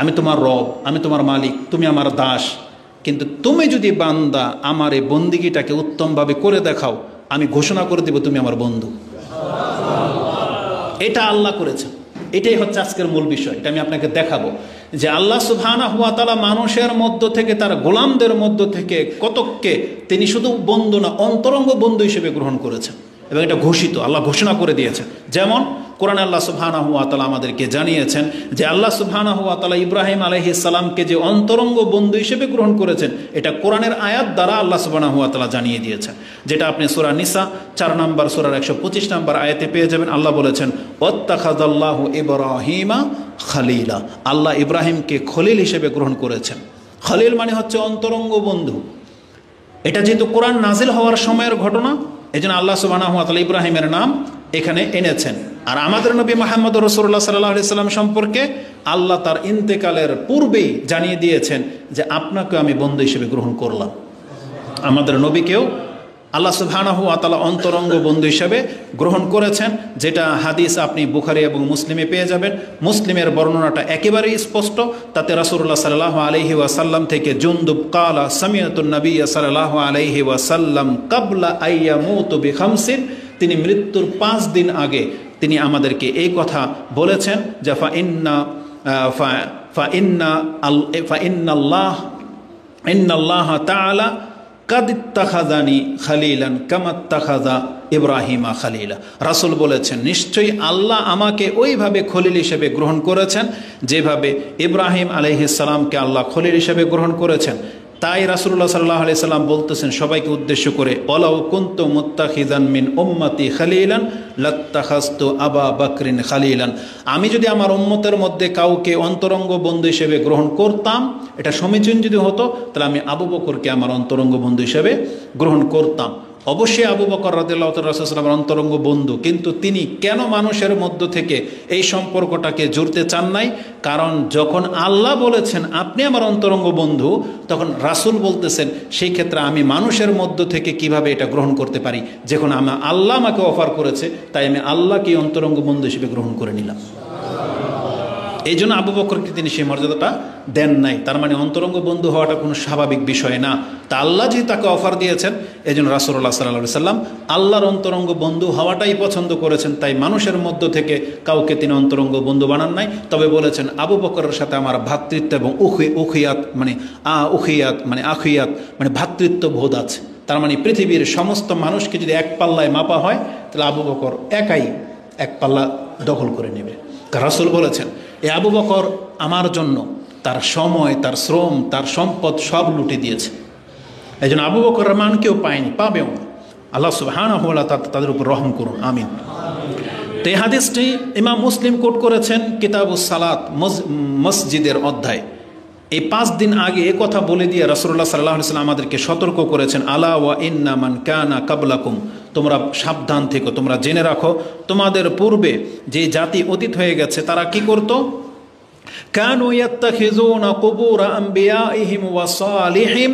আমি তোমার রব, আমি তোমার মালিক, তুমি আমার দাস, কিন্তু তুমি যদি বান্দা আমার এই বন্দিগিটাকে উত্তমভাবে করে দেখাও, আমি ঘোষণা করে দেব তুমি আমার বন্ধু। এটা আল্লাহ করেছেন। এটাই হচ্ছে আজকের মূল বিষয়। এটা আমি আপনাকে দেখাবো যে আল্লাহ সুবহানাহু ওয়া তাআলা মানুষের মধ্য থেকে, তার গোলামদের মধ্য থেকে কতককে তিনি শুধু বন্ধু না, অন্তরঙ্গ বন্ধু হিসেবে গ্রহণ করেছেন, এবং এটা ঘোষিত, আল্লাহ ঘোষণা করে দিয়েছেন। যেমন কোরআনে আল্লাহ সুবহানাহু ওয়া তাআলা আমাদেরকে জানিয়েছেন যে আল্লাহ সুবহানাহু ওয়া তাআলা ইব্রাহিম আলাইহিস সালামকে যে অন্তরঙ্গ বন্ধু হিসেবে গ্রহণ করেছেন, এটা কোরআনের আয়াত দ্বারা আল্লাহ সুবহানাহু ওয়া তাআলা জানিয়ে দিয়েছেন, যেটা আপনি সূরা নিসা 4 নম্বর সূরার 125 নম্বর আয়াতে পেয়ে যাবেন। আল্লাহ বলেছেন, ওয়াত্তাখাযাল্লাহু ইব্রাহিমা খলিলা, আল্লাহ ইব্রাহিমকে খলিল হিসেবে গ্রহণ করেছেন। খলিল মানে হচ্ছে অন্তরঙ্গ বন্ধু। এটা যেহেতু কোরআন নাজিল হওয়ার সময়ের ঘটনা, এই জন্য আল্লাহ সুবহানাহু ওয়া তাআলা ইব্রাহিমের নাম এখানে এনেছেন। আর আমাদের নবী মুহাম্মদ রাসূলুল্লাহ সাল্লাল্লাহু আলাইহি সাল্লাম সম্পর্কে আল্লাহ তার ইন্তেকালের পূর্বেই জানিয়ে দিয়েছেন যে আপনাকে আমি বন্ধু হিসেবে গ্রহণ করলাম। আমাদের নবীকেও আল্লাহ সুবহানাহু ওয়া তাআলা অন্তরঙ্গ বন্ধু হিসেবে গ্রহণ করেছেন, যেটা হাদিস আপনি বুখারী এবং মুসলিমে পেয়ে যাবেন। মুসলিমের বর্ণনাটা একেবারেই স্পষ্ট। তাতে রাসূলুল্লাহ সাল্লাল্লাহু আলাইহি ওয়াসাল্লাম থেকে জুনদুব কালা সামিআতুন নবী সাল্লাল্লাহু আলাইহি ওয়াসাল্লাম ক্বাবলা আইয়ামুতু বিখামসিন, তিনি মৃত্যুর 5 দিন আগে তিনি আমাদেরকে এই কথা বলেছেন যে ইন্নাল্লাহ তাআলা কাদ ইত্তাখাযানি খালিলান কামা ইত্তাখাযা ইব্রাহিমা খালিলা। রাসূল বলেছেন, নিশ্চয়ই আল্লাহ আমাকে ওইভাবে খলিল হিসেবে গ্রহণ করেছেন যেভাবে ইব্রাহিম আলাইহিস সালামকে আল্লাহ খলিল হিসেবে গ্রহণ করেছেন। তাই রাসূলুল্লাহ সাল্লাল্লাহু আলাইহি সাল্লাম বলতেছেন সবাইকে উদ্দেশ্য করে, ওয়ালাউ কুনতু মুত্তাখিযান মিন উম্মতি খালিলান লাত্তাখাযতু আবা বকরিন খালিলান, আমি যদি আমার উম্মতের মধ্যে কাউকে অন্তরঙ্গ বন্ধু হিসেবে গ্রহণ করতাম, এটা সমীচীন যদি হতো, তাহলে আমি আবু বকরকে আমার অন্তরঙ্গ বন্ধু হিসেবে গ্রহণ করতাম। অবশ্যই আবু বকর রাদিয়াল্লাহু তাআলা রাসূলুল্লাহ সাল্লাল্লাহু আলাইহি ওয়াসাল্লামের অন্তরঙ্গ বন্ধু, কিন্তু তিনি কেন মানুষের মধ্য থেকে এই সম্পর্কটাকে জুড়তে চান নাই? কারণ যখন আল্লাহ বলেছেন আপনি আমার অন্তরঙ্গ বন্ধু, তখন রাসূল বলতেছেন সেই ক্ষেত্রে আমি মানুষের মধ্য থেকে কিভাবে এটা গ্রহণ করতে পারি? যখন আল্লাহ আমাকে অফার করেছে, তাই আমি আল্লাহকে অন্তরঙ্গ বন্ধু হিসেবে গ্রহণ করে নিলাম। এই জন্য আবু বকরকে তিনি সেই মর্যাদাটা দেন নাই। তার মানে অন্তরঙ্গ বন্ধু হওয়াটা কোনো স্বাভাবিক বিষয় না। তা আল্লাহ যেহেতু তাকে অফার দিয়েছেন, এই জন্য রাসূলুল্লাহ সাল্লাল্লাহু আলাইহি সাল্লাম আল্লাহর অন্তরঙ্গ বন্ধু হওয়াটাই পছন্দ করেছেন। তাই মানুষের মধ্য থেকে কাউকে তিনি অন্তরঙ্গ বন্ধু বানান নাই। তবে বলেছেন আবু বকরের সাথে আমার ভ্রাতৃত্ব এবং উখিয়াত মানে ভ্রাতৃত্ব বোধ আছে। তার মানে পৃথিবীর সমস্ত মানুষকে যদি এক পাল্লায় মাপা হয়, তাহলে আবু বকর একাই এক পাল্লা দখল করে নেবে। রাসূল বলেছেন এই আবু বকর আমার জন্য তার সময়, তার শ্রম, তার সম্পদ সব লুটে দিয়েছে। এই জন্য আবু বকরের মান কেউ পায়নি, পাবেও না। আল্লাহ সুবহানাহু ওয়া তাআলা তাদের উপর রহম করুন, আমিন। তো এই হাদিসটি ইমাম মুসলিম কোট করেছেন কিতাবুস সালাত মসজিদের অধ্যায়। এই 5 দিন আগে এ কথা বলে দিয়ে রাসূলুল্লাহ সাল্লাল্লাহু আলাইহি ওয়াসাল্লাম আমাদেরকে সতর্ক করেছেন, আলা ওয়া ইন্না মান কানা কাবলাকুম, তোমরা সাবধান থেকো, তোমরা জেনে রাখো তোমাদের পূর্বে যে জাতি অতীত হয়ে গেছে তারা কি করত? কানু ইয়াত্তাখিযুনা কুবুর আম্বিয়াইহিম ওয়া সালিহিম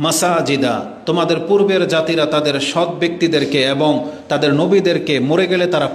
মাসাজিদা, তোমাদের পূর্বের জাতিরা তাদের সৎ ব্যক্তিদেরকে এবং তাদের নবীদেরকে মরে গেলে তারা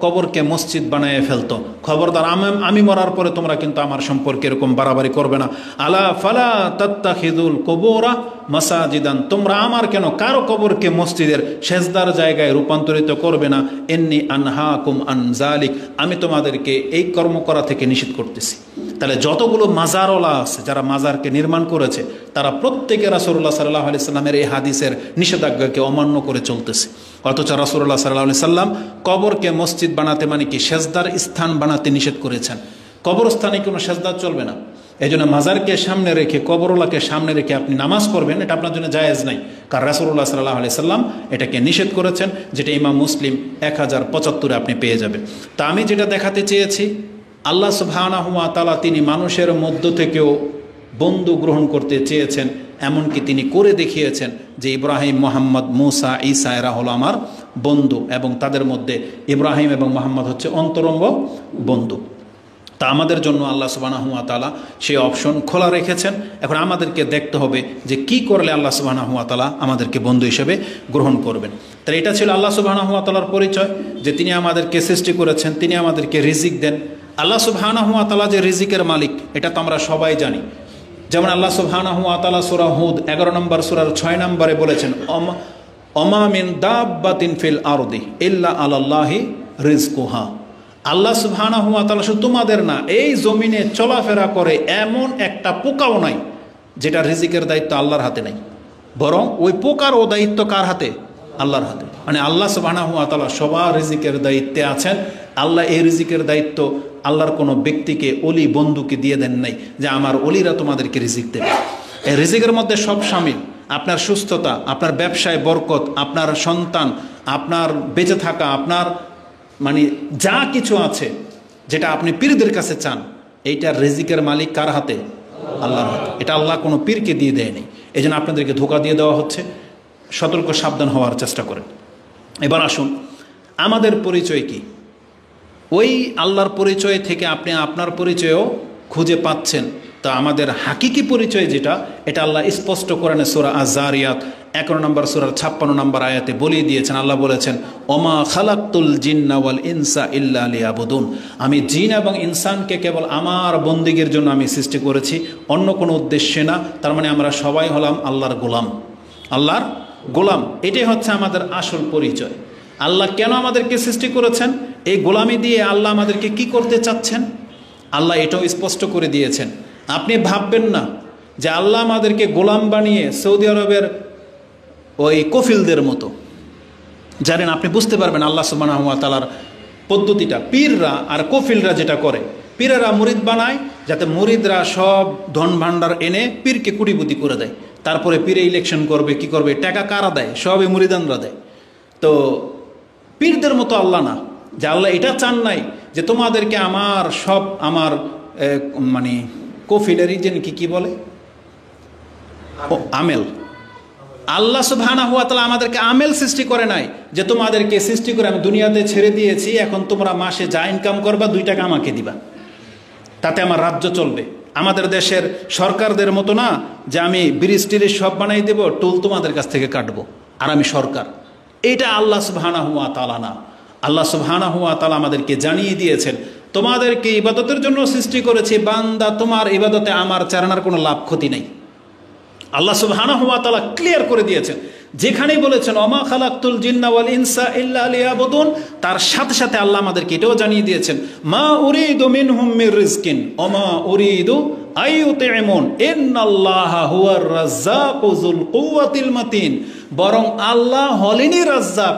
কবরকে মসজিদ বানিয়ে ফেলতো। খবরদার, আমি মরার পরে তোমরা কিন্তু আমার সম্পর্কে এরকম বাড়াবাড়ি করবে না। আলা ফালা তাত্তাখিযুল কুবুরা মাসাজিদান, তোমরা আমার কেন কারো কবরকে মসজিদের সেজদার জায়গায় রূপান্তরিত করবে না। ইন্নী আনহাকুম আন যালিক, আমি তোমাদেরকে এই কর্ম করা থেকে নিষেধ করতেছি। তাহলে যতগুলো মাজারওয়ালা আছে, যারা মাজারকে নির্মাণ করেছে, তারা প্রত্যেকে রাসূলুল্লাহ সাল্লাল্লাহু আলাইহি সাল্লামের এই হাদিসের নিষেধাজ্ঞাকে অমান্য করে চলতেছে। অথচ রাসূলুল্লাহ সাল্লাল্লাহু আলাইহি সাল্লাম কবরকে মসজিদ বানাতে মানে কি সেজদার স্থান বানাতে নিষেধ করেছেন। কবরস্থানে কোনো সেজদা চলবে না। এই জন্য মাজারকে সামনে রেখে, কবরওয়ালাকে সামনে রেখে আপনি নামাজ পড়বেন, এটা আপনার জন্য জায়েজ নাই। কারণ রাসূলুল্লাহ সাল্লাল্লাহু আলাইহি সাল্লাম এটাকে নিষেধ করেছেন, যেটা ইমাম মুসলিম 1075 আপনি পেয়ে যাবেন। তা আমি যেটা দেখাতে চেয়েছি, আল্লাহ সুবহানাহু ওয়া তাআলা তিনি মানুষের মধ্য থেকেও বন্ধু গ্রহণ করতে চেয়েছেন, এমনকি তিনি করে দেখিয়েছেন যে ইব্রাহিম, মুহাম্মদ, মুসা, ঈসা এরা হলো আমার বন্ধু, এবং তাদের মধ্যে ইব্রাহিম এবং মুহাম্মদ হচ্ছে অন্তরঙ্গ বন্ধু। তা আমাদের জন্য আল্লাহ সুবহানাহু ওয়া তাআলা সেই অপশন খোলা রেখেছেন। এখন আমাদেরকে দেখতে হবে যে কি করলে আল্লাহ সুবহানাহু ওয়া তাআলা আমাদেরকে বন্ধু হিসেবে গ্রহণ করবেন। তাই এটা ছিল আল্লাহ সুবহানাহু ওয়া তাআলার পরিচয়, যে তিনি আমাদেরকে সৃষ্টি করেছেন, তিনি আমাদেরকে রিজিক দেন, আল্লাহ সুবহানাহু ওয়া তাআলা যে রিজিকের মালিক এটা তো আমরা সবাই জানি। যেমন আল্লাহ সুবহানাহু ওয়া তাআলা সূরা হুদ 11 নম্বর সূরার 6 নম্বরে বলেছেন, ওমা মিন দাব্বাতিন ফিল আরদি ইল্লা আলাল্লাহি রিজকুহা। আল্লাহ সুবহানাহু ওয়া তাআলা শুধু তোমাদের না, এই জমিনে চলাফেরা করে এমন একটা পোকাও নাই যেটা রিজিকের দায়িত্ব আল্লাহর হাতে নাই, বরং ওই পোকার ও দায়িত্ব কার হাতে? আল্লাহর হাতে। মানে আল্লাহ সুবহানাহু ওয়া তাআলা সবার রিজিকের দায়িত্বে আছেন। আল্লাহ এই রিজিকের দায়িত্ব আল্লাহর কোনো ব্যক্তিকে, অলি বন্ধুকে দিয়ে দেন নাই যে আমার অলিরা তোমাদেরকে রিজিক দেবে। এই রিজিকের মধ্যে সব শামিল, আপনার সুস্থতা, আপনার ব্যবসায় বরকত, আপনার সন্তান, আপনার বেঁচে থাকা, আপনার মানে যা কিছু আছে যেটা আপনি পীরদের কাছে চান, এইটার রিজিকের মালিক কার হাতে? আল্লাহর হাতে। এটা আল্লাহ কোনো পীরকে দিয়ে দেয়নি। এই জন্য আপনাদেরকে ধোঁকা দিয়ে দেওয়া হচ্ছে। সতর্ক সাবধান হওয়ার চেষ্টা করেন। এবার আসুন, আমাদের পরিচয় কি? ওই আল্লাহর পরিচয় থেকে আপনি আপনার পরিচয়ও খুঁজে পাচ্ছেন। তা আমাদের হাকিকি পরিচয় যেটা, এটা আল্লাহ স্পষ্ট করেন সূরা আয-যারিয়াত 11 নম্বর সূরার 56 নম্বর আয়াতে বলিয়ে দিয়েছেন। আল্লাহ বলেছেন, ওমা খালাকতুল জিন্না ওয়াল ইনসা ইল্লা লিয়াবুদুন। আমি জিন এবং ইনসানকে কেবল আমার বন্দিগির জন্য আমি সৃষ্টি করেছি, অন্য কোনো উদ্দেশ্যে না। তার মানে আমরা সবাই হলাম আল্লাহর গোলাম, আল্লাহর গোলাম। এটাই হচ্ছে আমাদের আসল পরিচয়। আল্লাহ কেন আমাদেরকে সৃষ্টি করেছেন? এই গোলামি দিয়ে আল্লাহ আমাদেরকে কি করতে চাচ্ছেন আল্লাহ এটাও স্পষ্ট করে দিয়েছেন। আপনি ভাববেন না যে আল্লাহ আমাদেরকে গোলাম বানিয়ে সৌদি আরবের ওই কফিলদের মতো। জানেন, আপনি বুঝতে পারবেন আল্লাহ সুবহানাহু ওয়া তাআলার পদ্ধতিটা। পীররা আর কফিলরা যেটা করে, পীরেরা মুরিদ বানায় যাতে মুরিদরা সব ধন ভাণ্ডার এনে পীরকে কুটিপুটি করে দেয়। তারপরে পীরে ইলেকশন করবে, কি করবে, টাকা কারা দেয়? সবই মুরিদানরা দেয়। তো পীরদের মতো আল্লাহ না, যে আল্লাহ এটা চান নাই যে তোমাদেরকে আমার সব আমার মানে কফিলের কি বলে আমেল। আল্লাহ সুবহানাহু ওয়া তাআলা আমাদেরকে আমেল সৃষ্টি করে নাই যে তোমাদেরকে সৃষ্টি করে আমি দুনিয়াতে ছেড়ে দিয়েছি, এখন তোমরা মাসে যা ইনকাম করবা 2 টাকা আমাকে দিবা, তাতে আমার রাজ্য চলবে। আমাদের দেশের সরকারদের মতো না যে আমি ব্রিজ টিরিজ সব বানাই দেব, টোল তোমাদের কাছ থেকে কাটবো আর আমি সরকার। এটা আল্লাহ সুবহানাহু ওয়া তাআলা না। আল্লাহ সুবহানাহু ওয়া তাআলা আমাদেরকে জানিয়ে দিয়েছেন, তোমাদেরকে ইবাদতের জন্য সৃষ্টি করেছি, বান্দা তোমার ইবাদতে আমার চারানার কোনো লাভ ক্ষতি নেই। আল্লাহ সুবহানাহু ওয়া তাআলা ক্লিয়ার করে দিয়েছেন। যেখানেই বলেছেন ওমা খালাকতুল জিন্না ওয়াল ইনসা ইল্লা লিয়াবুদুন, তার সাথে সাথে আল্লাহ আমাদেরকে এটাও জানিয়ে দিয়েছেন, মা উরিদু মিনহুম মির রিজকিন ওমা উরিদু আইয়ুতিমুন ইন্নাল্লাহা হুয়ার রাজ্জাকু যুল কুওয়াতিল মাতিন। বরং আল্লাহ হলেনই রাজ্জাক,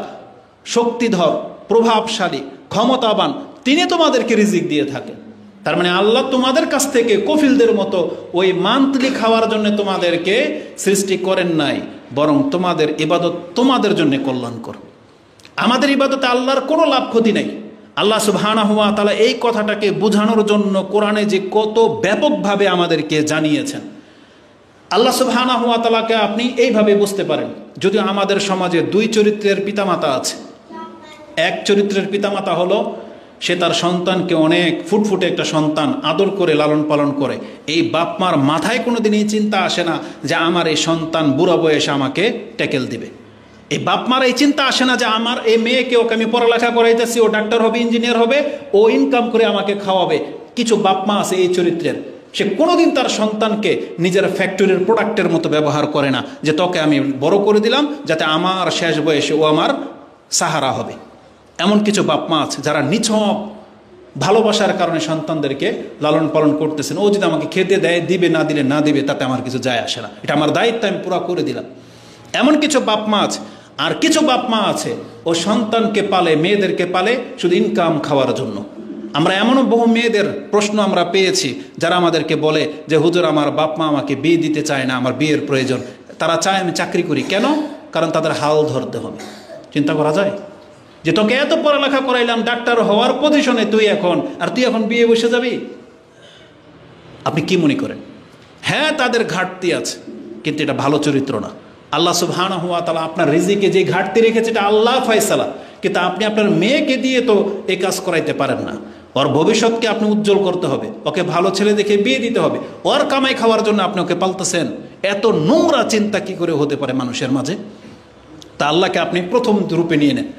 শক্তিধর, প্রভাবশালী, ক্ষমতাবান। তিনি তোমাদেরকে রিজিক দিয়ে থাকেন। তার মানে আল্লাহ তোমাদের কাছ থেকে কফিলদের মতো ওই মান্থলি খাওয়ার জন্য তোমাদেরকে সৃষ্টি করেন নাই, বরং তোমাদের ইবাদত তোমাদের জন্য কল্যাণকর। আমাদের ইবাদতে আল্লাহর কোনো লাভ ক্ষতি নেই। আল্লাহ সুবহানাহু ওয়া তাআলা এই কথাটাকে বোঝানোর জন্য কোরআনে যে কত ব্যাপকভাবে আমাদেরকে জানিয়েছেন। আল্লাহ সুবহানাহু ওয়া তাআলাকে আপনি এইভাবে বুঝতে পারেন। যদিও আমাদের সমাজে 2 চরিত্রের পিতামাতা আছে। এক চরিত্রের পিতামাতা হলো সে তার সন্তানকে অনেক ফুটফুটে একটা সন্তান আদর করে লালন পালন করে। এই বাপ মার মাথায় কোনোদিন এই চিন্তা আসে না যে আমার এই সন্তান বুড়া বয়সে আমাকে ট্যাকেল দিবে। এই বাপ মার এই চিন্তা আসে না যে আমার এই মেয়েকে, ওকে আমি পড়ালেখা করাইতেছি, ও ডাক্তার হবে, ইঞ্জিনিয়ার হবে, ও ইনকাম করে আমাকে খাওয়াবে। কিছু বাপ মা আছে এই চরিত্রের, সে কোনোদিন তার সন্তানকে নিজের ফ্যাক্টরির প্রোডাক্টের মতো ব্যবহার করে না, যে তোকে আমি বড় করে দিলাম যাতে আমার শেষ বয়সে ও আমার সাহারা হবে। এমন কিছু বাপ মা আছে যারা নিছক ভালোবাসার কারণে সন্তানদেরকে লালন পালন করতেছেন। ও যদি আমাকে খেতে দেয় দিবে, না দিলে না দিবে, তাতে আমার কিছু যায় আসে না, এটা আমার দায়িত্ব, আমি পুরো করে দিলাম। এমন কিছু বাপ মা আছে। আর কিছু বাপ মা আছে ও সন্তানকে পালে, মেয়েদেরকে পালে শুধু ইনকাম খাওয়ার জন্য। আমরা এমনও বহু মেয়েদের প্রশ্ন আমরা পেয়েছি যারা আমাদেরকে বলে যে হুজুর আমার বাপ মা আমাকে বিয়ে দিতে চায় না, আমার বিয়ের প্রয়োজন, তারা চায় আমি চাকরি করি। কেন? কারণ তাদের হাল ধরতে হবে। চিন্তা করা যায় যে তোকে এত পড়ালেখা করাইলাম, ডাক্তার হওয়ার পজিশনে তুই এখন বিয়ে বসে যাবি? আপনি কি মনে করেন? হ্যাঁ, তাদের ঘাটতি আছে, কিন্তু এটা ভালো চরিত্র না। আল্লাহ সুবহানাহু ওয়া তাআলা আপনার রিজিকে যে ঘাটতি রেখেছে এটা আল্লাহ ফয়সালা, কিন্তু আপনি আপনার মেয়েকে দিয়ে তো এই কাজ করাইতে পারেন না। ওর ভবিষ্যৎকে আপনি উজ্জ্বল করতে হবে, ওকে ভালো ছেলে দেখে বিয়ে দিতে হবে। ওর কামাই খাওয়ার জন্য আপনি ওকে পালতেছেন। এত নোংরা চিন্তা কি করে হতে পারে মানুষের মাঝে? তা আল্লাহকে আপনি প্রথম রূপে নিয়ে নেন।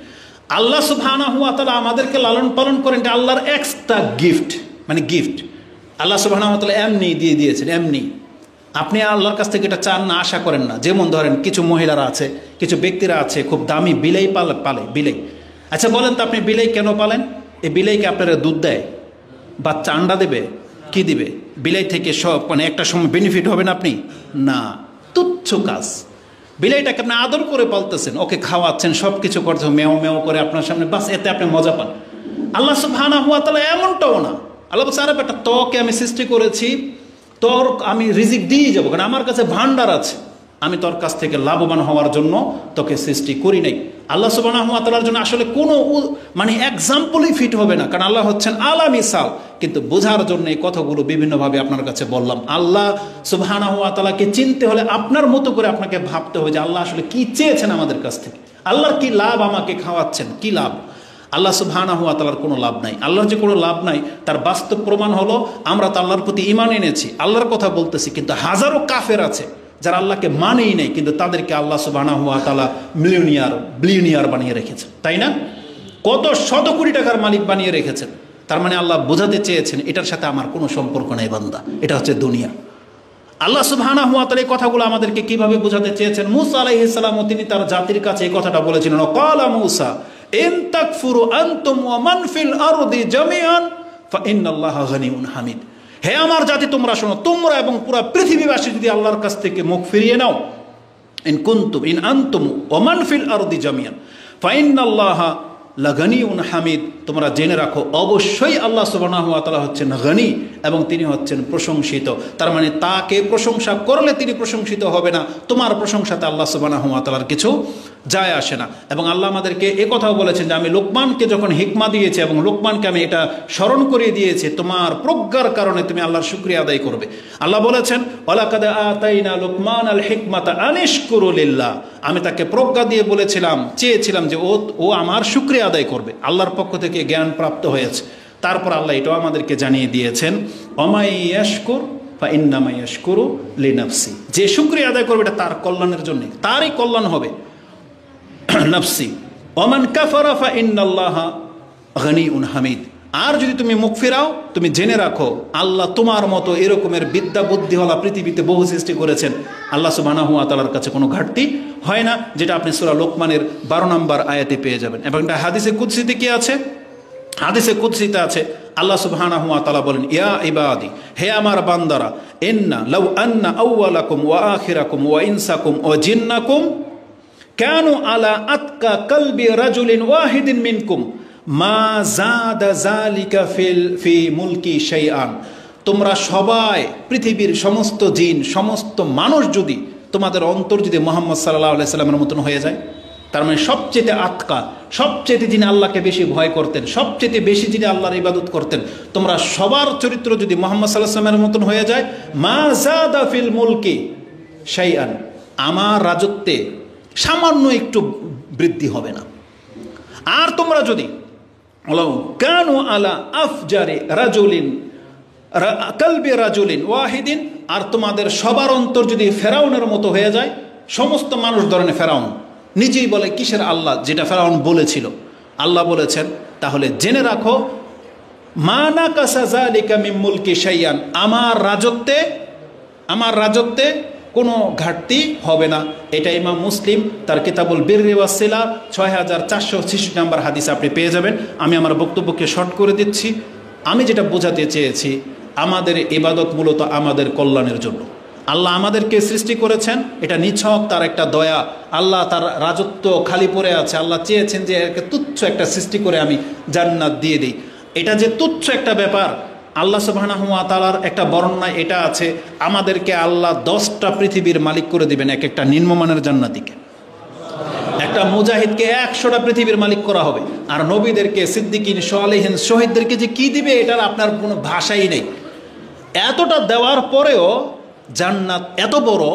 আল্লাহ সুবহানাহু ওয়া তাআলা আমাদেরকে লালন পালন করেন, এটা আল্লাহর এক্সট্রা গিফট। মানে গিফট আল্লাহ সুবহানাহু ওয়া তাআলা এমনি দিয়ে দিয়েছেন, এমনি। আপনি আল্লাহর কাছ থেকে এটা চান না, আশা করেন না। যেমন ধরেন কিছু মহিলারা আছে, কিছু ব্যক্তিরা আছে খুব দামি বিলাই পালে বিলাই। আচ্ছা বলেন তো আপনি বিলাই কেন পালেন? এই বিলাইকে আপনারা দুধ দেয়, বাচ্চা আন্ডা দেবে, কি দিবে? বিলাই থেকে সব মানে একটা সময় বেনিফিট হবেন আপনি? না, তুচ্ছ কাজ। বিলাইটাকে আপনি আদর করে পালতেছেন, ওকে খাওয়াচ্ছেন, সব কিছু করছেন, মেও মেও করে আপনার সামনে, বাস এতে আপনি মজা পান। আল্লাহ সুবহানাহু ওয়া তাআলা এমনটাও না। আল্লাহ বলছে আরে বেটা, তোকে আমি সৃষ্টি করেছি, তোর আমি রিজিক দিয়ে যাবো, কারণ আমার কাছে ভান্ডার আছে, আমি তোর কাছ থেকে লাভবান হওয়ার জন্য তোকে সৃষ্টি করি নাই। আল্লাহ সুবহানাহু ওয়া তাআলার জন্য আসলে কোনো মানে এক্সাম্পলই ফিট হবে না, কারণ আল্লাহ হচ্ছেন আলা মিসাল। কিন্তু বোঝার জন্য এই কথাগুলো বিভিন্নভাবে আপনার কাছে বললাম। আল্লাহ সুবহানাহু ওয়া তাআলাকে চিনতে হলে আপনার মতো করে আপনাকে ভাবতে হবে যে আল্লাহ আসলে কি চেয়েছেন আমাদের কাছ থেকে, আল্লাহর কি লাভ আমাকে খাওয়াচ্ছেন, কি লাভ? আল্লাহ সুবহানাহু ওয়া তাআলার কোনো লাভ নাই। আল্লাহর যে কোনো লাভ নাই তার বাস্তব প্রমাণ হলো আমরা তো আল্লাহর প্রতি ঈমান এনেছি, আল্লাহর কথা বলতেছি, কিন্তু হাজারো কাফের আছে যারা আল্লাহকে মানেই নেই, কিন্তু তাদেরকে আল্লাহ সুবহানাহু ওয়া তাআলা বিলিয়নিয়ার বানিয়ে রেখেছেন, তাই না? কত শত কোটি টাকার মালিক বানিয়ে রেখেছেন। তার মানে আল্লাহ বোঝাতে চেয়েছেন এটার সাথে আমার কোনো সম্পর্ক নেই বান্দা, এটা হচ্ছে দুনিয়া। আল্লাহ সুবহানাহু ওয়া তাআলা এই কথাগুলো আমাদেরকে কিভাবে বোঝাতে চেয়েছেন? মূসা আলাইহিস সালাম তিনি তার জাতির কাছে এই কথাটা বলেছিলেন, ক্বালা মূসা ইন তাকফুরু আনতুম ওয়া মান ফিল আরদি জামিআন ফা ইন্নাল্লাহা গানিয়্যুন হামিদ। হে আমার জাতি, তোমরা শোনো, তোমরা এবং পুরো পৃথিবীবাসী যদি আল্লাহর কাছ থেকে মুখ ফিরিয়ে নাও, ইন আনতুম ওয়া মান ফিল আরদি জামিআন ফা ইন্নাল্লাহা লাগানিউন হামিদ, তোমরা জেনে রাখো অবশ্যই আল্লাহ সুবহানাহু ওয়া তাআলা হচ্ছেন গনি এবং তিনি হচ্ছেন প্রশংসিত। তার মানে তাকে প্রশংসা করলে তিনি প্রশংসিত হবে না, তোমার প্রশংসাতে আল্লাহ সুবহানাহু ওয়া তাআলার কিছু যায় আসে না। এবং আল্লাহ আমাদেরকে এ কথাও বলেছেন যে আমি লোকমানকে যখন হিকমা দিয়েছি এবং লোকমানকে আমি এটা স্মরণ করিয়ে দিয়েছি, তোমার প্রজ্ঞার কারণে তুমি আল্লাহর শুকরিয়া আদায় করবে। আল্লাহ বলেছেন ওয়ালাকাদ আতাইনা লোকমান আল হিকমাতা আনিশকুরু লিল্লাহ, আমি তাকে প্রজ্ঞা দিয়ে বলেছিলাম, চেয়েছিলাম যে ও আমার শুকরিয়া আদায় করবে, আল্লাহর পক্ষ থেকে জ্ঞান প্রাপ্ত হয়েছে। তারপর আল্লাহ এটাও আমাদেরকে জানিয়ে দিয়েছেন ওমাই ইয়াশকুর ফা ইন্নামা ইয়াশকুরু লিনাফসি, যে শুকরিয়া আদায় করবে এটা তার কল্যাণের জন্য, তারই কল্যাণ হবে। নাফসি ওমান কাফারা ফা ইন্নাল্লাহা গানিয়্যুন হামিদ। আর যদি তুমি মুখ ফেরাও, তুমি জেনে রাখো আল্লাহ তোমার মতো এরকমের বিদ্যা বুদ্ধিওয়ালা পৃথিবীতে বহু সৃষ্টি করেছেন। আল্লাহ সুবহানাহু ওয়া তাআলার কাছে কোনো ঘাটতি হয় না, যেটা আপনি সূরা লোকমানের 12 নম্বর আয়াতে পেয়ে যাবেন। এবং এটা হাদিসে কুদসিতে কি আছে? হাদিসে কুদসিতে আছে আল্লাহ সুবহানাহু ওয়া তাআলা বলেন, ইয়া ইবাদি, হে আমার বান্দারা, ইন্না লাউ আন্না আউওয়ালাকুম ওয়া আখিরাকুম ওয়া ইনসাকুম ওয়া জিন্নাকুম কানু আলা আতকা কলবি রাজুলিন ওয়াহিদিন মিনকুম মা জাদা যালিকা ফি মুলকি শাইআন। তোমরা সবাই, পৃথিবীর সমস্ত জিন, সমস্ত মানুষ যদি তোমাদের অন্তর যদি মুহাম্মদ সাল্লাল্লাহু আলাইহি সাল্লামের মতন হয়ে যায়, তার মানে সবচেয়ে আতকা, সবচেয়ে যিনি আল্লাহকে বেশি ভয় করতেন, সবচেয়ে বেশি যিনি আল্লাহর ইবাদত করতেন, তোমরা সবার চরিত্র যদি মুহাম্মদ সাল্লাল্লাহু আলাইহি সাল্লামের মতন হয়ে যায়, মা জাদা ফিল মুলকি শাইআন, আমার রাজত্বে সামান্য একটু বৃদ্ধি হবে না। আর তোমরা যদি কানু আলা আফজারি রাজুলিন কলবি রাজুলিন ওয়াহিদিন, আর তোমাদের সবার অন্তর যদি ফেরাউনের মতো হয়ে যায়, সমস্ত মানুষ ধরনের ফেরাউন নিজেই বলে কিসের আল্লাহ, যেটা ফেরাউন বলেছিল। আল্লাহ বলেছেন তাহলে জেনে রাখো মা নাকাসা যালিকা মিন মুলকি শাইআন, আমার রাজত্বে কোনো ঘাটতি হবে না। এটা ইমাম মুসলিম তার কিতাবুল বিররি ওয়াস সিলা 6466 নম্বর হাদিস আপনি পেয়ে যাবেন। আমি আমার বক্তব্যকে শর্ট করে দিচ্ছি। আমি যেটা বোঝাতে চেয়েছি, আমাদের ইবাদত মূলত আমাদের কল্যাণের জন্য। আল্লাহ আমাদেরকে সৃষ্টি করেছেন, এটা নিছক তার একটা দয়া। আল্লাহ তার রাজত্ব খালি পড়ে আছে, আল্লাহ চেয়েছেন যে একে তুচ্ছ একটা সৃষ্টি করে আমি জান্নাত দিয়ে দিই। এটা যে তুচ্ছ একটা ব্যাপার, আল্লাহ সুবহানাহু ওয়া তাআলার একটা বর্ণনায় এটা আছে, আমাদেরকে আল্লাহ 10টা পৃথিবীর মালিক করে দিবেন এক একটা নিম্নমানের জান্নাতীকে। একটা মুজাহিদকে 100টা পৃথিবীর মালিক করা হবে। আর নবীদেরকে, সিদ্দিকিন, সালেহিন, শহীদদেরকে যে কি দিবে এটার আপনার কোনো ভাষাই নেই। এতটা দেওয়ার পরেও জান্নাত এত বড়,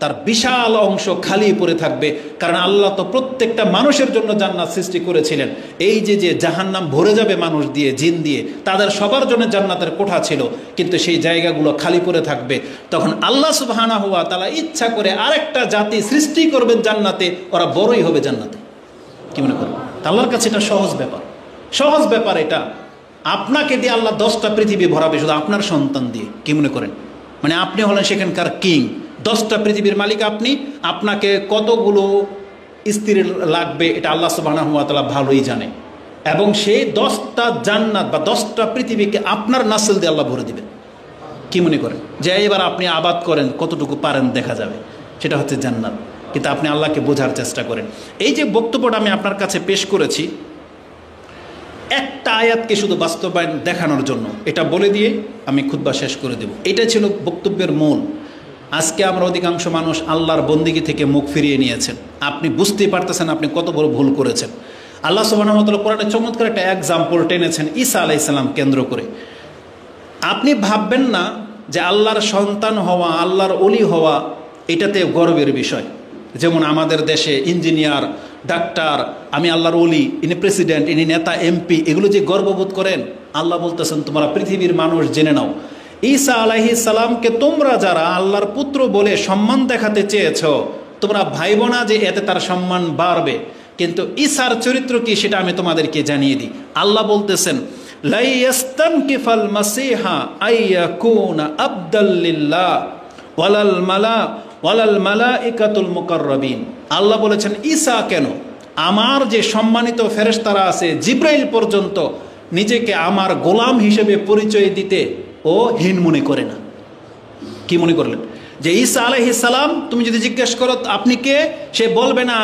তার বিশাল অংশ খালি পড়ে থাকবে। কারণ আল্লাহ তো প্রত্যেকটা মানুষের জন্য জান্নাত সৃষ্টি করেছিলেন। এই যে জাহান্নাম ভরে যাবে মানুষ দিয়ে, জিন দিয়ে, তাদের সবার জন্য জান্নাতের কোঠা ছিল, কিন্তু সেই জায়গাগুলো খালি পড়ে থাকবে। তখন আল্লাহ সুবহানাহু ওয়া তাআলা ইচ্ছা করে আরেকটা জাতি সৃষ্টি করবেন জান্নাতে, ওরা বড়ই হবে জান্নাতে। কি মনে করেন? আল্লাহর কাছে এটা সহজ ব্যাপার এটা। আপনাকে দিয়ে আল্লাহ 10টা পৃথিবী ভরাবে শুধু আপনার সন্তান দিয়ে। কি মনে করেন? মানে আপনি হলেন সেখানকার কিং, 10টা পৃথিবীর মালিক আপনি। আপনাকে কতগুলো স্ত্রী লাগবে এটা আল্লাহ সুবহানাহু ওয়া তাআলা ভালোই জানে, এবং সেই 10টা জান্নাত বা 10টা পৃথিবীকে আপনার নাসল দিয়ে আল্লাহ ভরে দিবেন। কি মনে করেন? যে এবার আপনি আবাদ করেন, কতটুকু পারেন দেখা যাবে, সেটা হচ্ছে জান্নাত। কিন্তু আপনি আল্লাহকে বোঝার চেষ্টা করেন। এই যে বক্তব্যটা আমি আপনার কাছে পেশ করেছি, একটা আয়াতকে শুধু বাস্তবায়ন দেখানোর জন্য, এটা বলে দিয়ে আমি খুতবা শেষ করে দেব। এটা ছিল বক্তব্যের মূল। আজকে আমরা অধিকাংশ মানুষ আল্লাহর বন্দিগি থেকে মুখ ফিরিয়ে নিয়েছেন। আপনি বুঝতেই পারতেছেন আপনি কত বড় ভুল করেছেন। আল্লাহ সুবহানাহু ওয়া তাআলা কোরআনে চমৎকার একটা এক্সাম্পল টেনেছেন ঈসা আলাইহিস সালাম কেন্দ্র করে। আপনি ভাববেন না যে আল্লাহর সন্তান হওয়া, আল্লাহর ওলি হওয়া এটাতে গর্বের বিষয়। যেমন আমাদের দেশে ইঞ্জিনিয়ার, ডাক্তার, আমি আল্লাহর ওলি, ইনি প্রেসিডেন্ট, ইনি নেতা, এমপি, এগুলো যে গর্ববোধ করেন, আল্লাহ বলতেছেন তোমরা পৃথিবীর মানুষ জেনে নাও, ঈসা আলাইহিস সালামকে তোমরা যারা আল্লাহর পুত্র বলে সম্মান দেখাতে চেয়েছ, তোমরা ভাইব না যে এতে তার সম্মান বাড়বে। কিন্তু ঈসার চরিত্র কি সেটা আমি তোমাদেরকে জানিয়ে দিই। আল্লাহ বলতেছেন লা ইয়াস্তানকিফাল মাসিহা আইয়াকুনা আবদাল লিল্লাহ ওয়ালাল মালাইকাতুল মুকাররাবিন। আল্লাহ বলেছেন ঈসা কেন, আমার যে সম্মানিত ফেরেশতারা আছে, জিব্রাইল পর্যন্ত নিজেকে আমার গোলাম হিসেবে পরিচয় দিতে ও হীন মনে করে না। কি মনে করলেন? যে ঈসা আলাইহিস সালাম তুমি যদি জিজ্ঞেস করো আপনি কে, সে বলবে না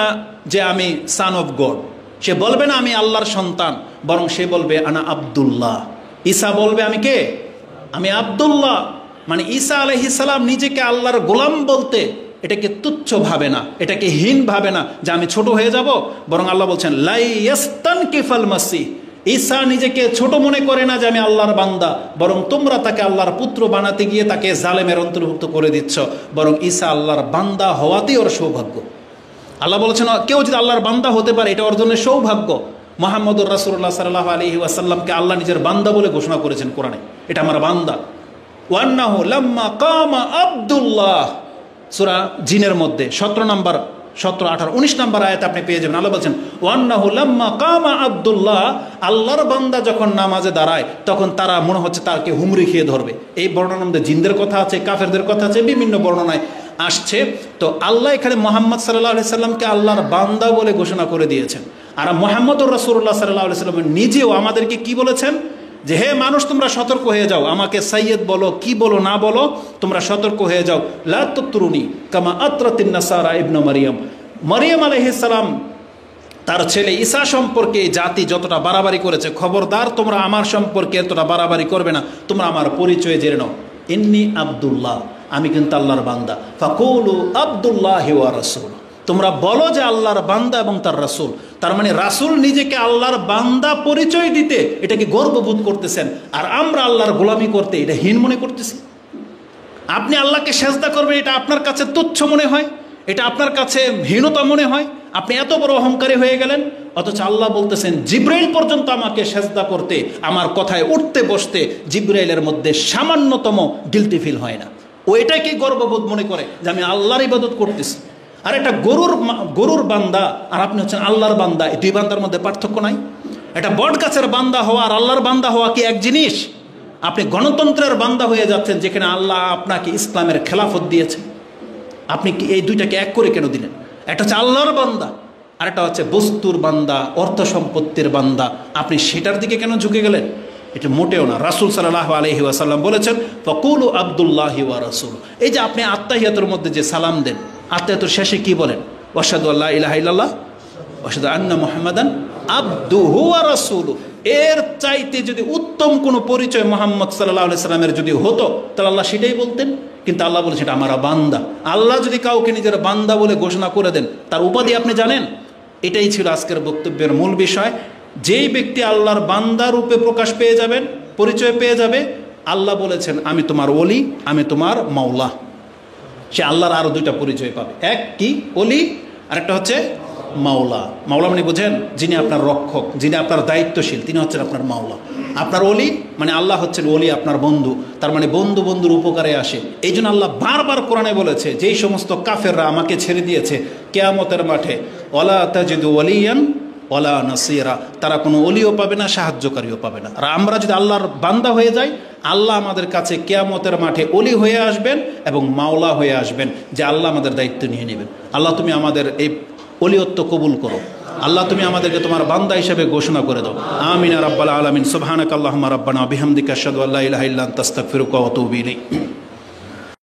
যে আমি সান অফ গড, সে বলবে না আমি আল্লাহর সন্তান, বরং সে বলবে আনা আব্দুল্লাহ। ঈসা বলবে আমি কে? আমি আব্দুল্লাহ। মানে ঈসা আলাইহিস সালাম নিজেকে আল্লাহর গোলাম বলতে এটাকে তুচ্ছ ভাবে না, এটাকে হীন ভাবে না যে আমি ছোট হয়ে যাব, বরং আল্লাহ বলছেন লা ইয়াস্তানকিফাল মাসিহ। ঈসা নিজেকে ছোট মনে করে না যে আমি আল্লাহর বান্দা, বরং তোমরা তাকে আল্লাহর পুত্র বানাতে গিয়ে তাকে জালেমের অন্তর্ভুক্ত করে দিচ্ছ। বরং ঈসা আল্লাহর বান্দা হওয়াতেই ওর সৌভাগ্য। আল্লাহ বলেছেন কেউ যদি আল্লাহর বান্দা হতে পারে এটা অর্জনের সৌভাগ্য। মুহাম্মদুর রাসূলুল্লাহ সাল্লাল্লাহু আলাইহি ওয়াসাল্লামকে আল্লাহ নিজের বান্দা বলে ঘোষণা করেছেন কোরআনে, এটা আমার বান্দা। ওয়ান্নাহু লাম্মা কামা আব্দুল্লাহ, সূরা জিনের মধ্যে 17 নম্বর 17, 18, 19 নম্বর আয়াত আপনি পেয়ে যাবেন। আল্লাহ বলছেন ওয়ান্নাহু লাম্মা কামা আব্দুল্লাহ, আল্লাহর বান্দা যখন নামাজে দাঁড়ায় তখন তারা মনে হচ্ছে তাকে হুমড়ি খেয়ে ধরবে। এই বর্ণনার মধ্যে জিনদের কথা আছে, কাফেরদের কথা আছে, বিভিন্ন বর্ণনায় আসছে। তো আল্লাহ এখানে মুহাম্মদ সাল্লাল্লাহু আলাইহি সাল্লামকে আল্লাহর বান্দা বলে ঘোষণা করে দিয়েছেন। আর মুহাম্মদুর রাসূলুল্লাহ সাল্লাল্লাহু আলাইহি সাল্লাম নিজেও আমাদেরকে কি বলেছেন যে হে মানুষ তোমরা সতর্ক হয়ে যাও, আমাকে সাইয়্যেদ বলো কি বলো না বলো তোমরা সতর্ক হয়ে যাও। লা তুতরুনি কামা আতরাতিন নাসারা ইবনে মারইয়াম। মারইয়াম আলাইহিস সালাম তার ছেলে ঈসা সম্পর্কে জাতি যতটা বাড়াবাড়ি করেছে, খবরদার তোমরা আমার সম্পর্কে এতটা বাড়াবাড়ি করবে না, তোমরা আমার পরিচয় জেনে নাও। ইন্নী আব্দুল্লাহ, আমি কিন্তু আল্লাহর বান্দা। ফাকুলু আব্দুল্লাহি ওয়া রাসূল, তোমরা বলো যে আল্লাহর বান্দা এবং তার রাসূল। তার মানে রাসূল নিজেকে আল্লাহর বান্দা পরিচয় দিতে এটাকে গর্ববোধ করতেছেন, আর আমরা আল্লাহর গোলামি করতে এটা হীন মনে করতেছি। আপনি আল্লাহকে সেজদা করবেন এটা আপনার কাছে তুচ্ছ মনে হয়, এটা আপনার কাছে হীনতা মনে হয়, আপনি এত বড় অহংকারী হয়ে গেলেন। অথচ আল্লাহ বলতেছেন জিব্রাইল পর্যন্ত আমাকে সেজদা করতে, আমার কথায় উঠতে বসতে জিব্রাইলের মধ্যে সামান্যতম গিলটি ফিল হয় না। ও এটাকে গর্ববোধ মনে করে যে আমি আল্লাহর ইবাদত করতেছি। আর একটা গরুর বান্দা আর আপনি হচ্ছেন আল্লাহর বান্দা, এই দুই বান্দার মধ্যে পার্থক্য নাই? এটা বট গাছের বান্দা হওয়া আর আল্লাহর বান্দা হওয়া কি এক জিনিস? আপনি গণতন্ত্রের বান্দা হয়ে যাচ্ছেন যেখানে আল্লাহ আপনাকে ইসলামের খেলাফত দিয়েছে। আপনি কি এই দুইটাকে এক করে কেন দিলেন? একটা হচ্ছে আল্লাহর বান্দা আর একটা হচ্ছে বস্তুর বান্দা, অর্থ সম্পত্তির বান্দা। আপনি সেটার দিকে কেন ঝুঁকে গেলেন? এটা মোটেও না। রাসূল সাল্লাল্লাহু আলাইহি ওয়াসাল্লাম বলেছেন ফাকুলু আব্দুল্লাহি ওয়া রাসূল। এই যে আপনি আত্তাহিয়াতুর মধ্যে যে সালাম দেন, আত্তাহিয়াতুর শেষে কি বলেন? আশহাদু আল্লা ইলাহা ইল্লাল্লাহ ওয়া আশহাদু আন্না মুহাম্মাদান আবদুহু ওয়া রাসূলুহু। এর চাইতে যদি উত্তম কোনো পরিচয় মুহাম্মদ সাল্লাল্লাহু আলাইহি সাল্লামের যদি হতো তাহলে আল্লাহ সেটাই বলতেন। কিন্তু আল্লাহ বলেছেন এটা আমার বান্দা। আল্লাহ যদি কাউকে নিজের বান্দা বলে ঘোষণা করে দেন তার উপাধি আপনি জানেন? এটাই ছিল আজকের বক্তব্যের মূল বিষয়। যেই ব্যক্তি আল্লাহর বান্দা রূপে প্রকাশ পেয়ে যাবেন, পরিচয় পেয়ে যাবে, আল্লাহ বলেছেন আমি তোমার ওলি, আমি তোমার মাওলা। সে আল্লাহর আরো দুইটা পরিচয় পাবে, এক কি ওলি, আরেকটা হচ্ছে মাওলা। মাওলা মানে বোঝেন যিনি আপনার রক্ষক, যিনি আপনার দায়িত্বশীল, তিনি হচ্ছেন আপনার মাওলা। আপনার ওলি মানে আল্লাহ হচ্ছেন ওলি, আপনার বন্ধু। তার মানে বন্ধু বন্ধুর উপকারে আসে। এই জন্য আল্লাহ বারবার কোরআনে বলেছে যেই সমস্ত কাফেররা আমাকে ছেড়ে দিয়েছে কিয়ামতের মাঠে ওয়ালা তাজিদু ওয়ালিয়ান ওয়ালা নাসিরা, তারা কোনো ওলিও পাবে না, সাহায্যকারীও পাবে না। আর আমরা যদি আল্লাহর বান্দা হয়ে যাই, আল্লাহ আমাদের কাছে কিয়ামতের মাঠে ওলি হয়ে আসবেন এবং মাওলা হয়ে আসবেন, যে আল্লাহ আমাদের দায়িত্ব নিয়ে নেবেন। আল্লাহ তুমি আমাদের এই ওলিয়ত্ব কবুল করো। আল্লাহ তুমি আমাদেরকে তোমার বান্দা হিসেবে ঘোষণা করে দাও। আমিন ইয়া রাব্বাল আলামিন। সুবহানাকাল্লাহুম্মা রাব্বানা বিহামদিকা আশহাদু আল্লা ইলাহা ইল্লা আনতা আস্তাগফিরুকা ওয়া আতুবু ইলাইক।